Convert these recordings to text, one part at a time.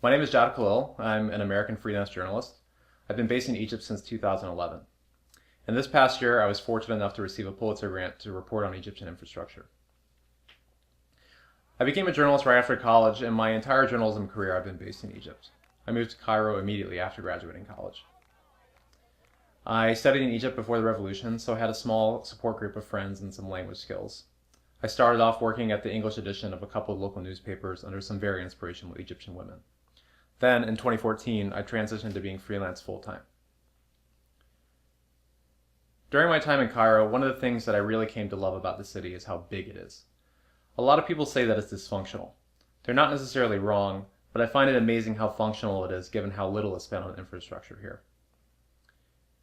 My name is Jad Khalil. I'm an American freelance journalist. I've been based in Egypt since 2011. And this past year, I was fortunate enough to receive a Pulitzer grant to report on Egyptian infrastructure. I became a journalist right after college, and my entire journalism career I've been based in Egypt. I moved to Cairo immediately after graduating college. I studied in Egypt before the revolution, so I had a small support group of friends and some language skills. I started off working at the English edition of a couple of local newspapers under some very inspirational Egyptian women. Then, in 2014, I transitioned to being freelance full-time. During my time in Cairo, one of the things that I really came to love about the city is how big it is. A lot of people say that it's dysfunctional. They're not necessarily wrong, but I find it amazing how functional it is given how little is spent on infrastructure here.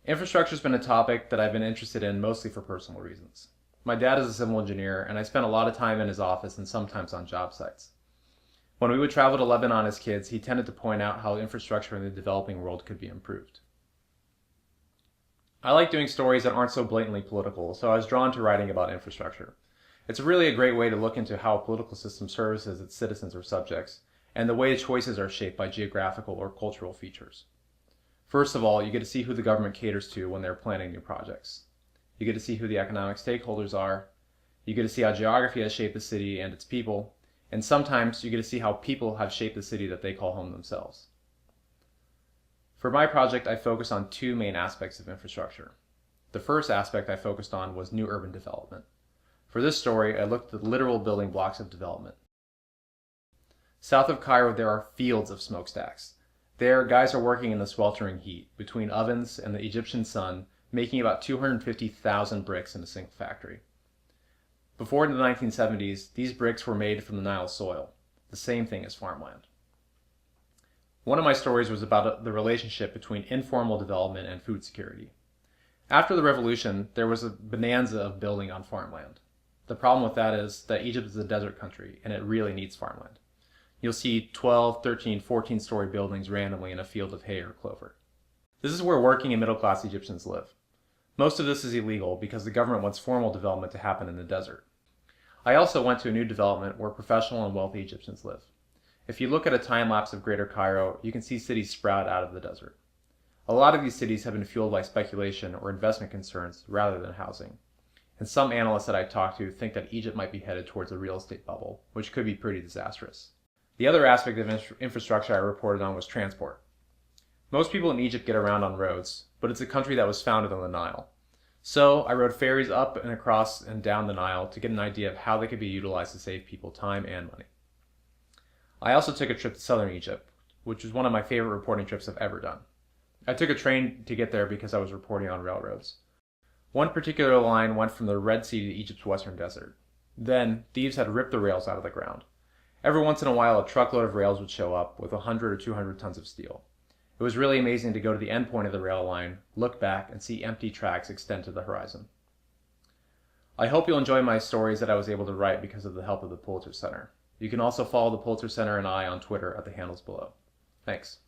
Infrastructure has been a topic that I've been interested in mostly for personal reasons. My dad is a civil engineer, and I spent a lot of time in his office and sometimes on job sites. When we would travel to Lebanon as kids, he tended to point out how infrastructure in the developing world could be improved. I like doing stories that aren't so blatantly political, so I was drawn to writing about infrastructure. It's really a great way to look into how a political system services its citizens or subjects, and the way choices are shaped by geographical or cultural features. First of all, you get to see who the government caters to when they're planning new projects. You get to see who the economic stakeholders are. You get to see how geography has shaped the city and its people, and sometimes you get to see how people have shaped the city that they call home themselves. For my project, I focused on two main aspects of infrastructure. The first aspect I focused on was new urban development. For this story, I looked at the literal building blocks of development. South of Cairo, there are fields of smokestacks. There, guys are working in the sweltering heat, between ovens and the Egyptian sun, making about 250,000 bricks in a single factory. Before the 1970s, these bricks were made from the Nile soil, the same thing as farmland. One of my stories was about the relationship between informal development and food security. After the revolution, there was a bonanza of building on farmland. The problem with that is that Egypt is a desert country, and it really needs farmland. You'll see 12, 13, 14-story buildings randomly in a field of hay or clover. This is where working and middle-class Egyptians live. Most of this is illegal because the government wants formal development to happen in the desert. I also went to a new development where professional and wealthy Egyptians live. If you look at a time lapse of Greater Cairo, you can see cities sprout out of the desert. A lot of these cities have been fueled by speculation or investment concerns rather than housing. And some analysts that I talked to think that Egypt might be headed towards a real estate bubble, which could be pretty disastrous. The other aspect of infrastructure I reported on was transport. Most people in Egypt get around on roads, but it's a country that was founded on the Nile. So I rode ferries up and across and down the Nile to get an idea of how they could be utilized to save people time and money. I also took a trip to southern Egypt, which was one of my favorite reporting trips I've ever done. I took a train to get there because I was reporting on railroads. One particular line went from the Red Sea to Egypt's western desert. Then, thieves had ripped the rails out of the ground. Every once in a while, a truckload of rails would show up with 100 or 200 tons of steel. It was really amazing to go to the end point of the rail line, look back, and see empty tracks extend to the horizon. I hope you'll enjoy my stories that I was able to write because of the help of the Pulitzer Center. You can also follow the Pulitzer Center and I on Twitter at the handles below. Thanks.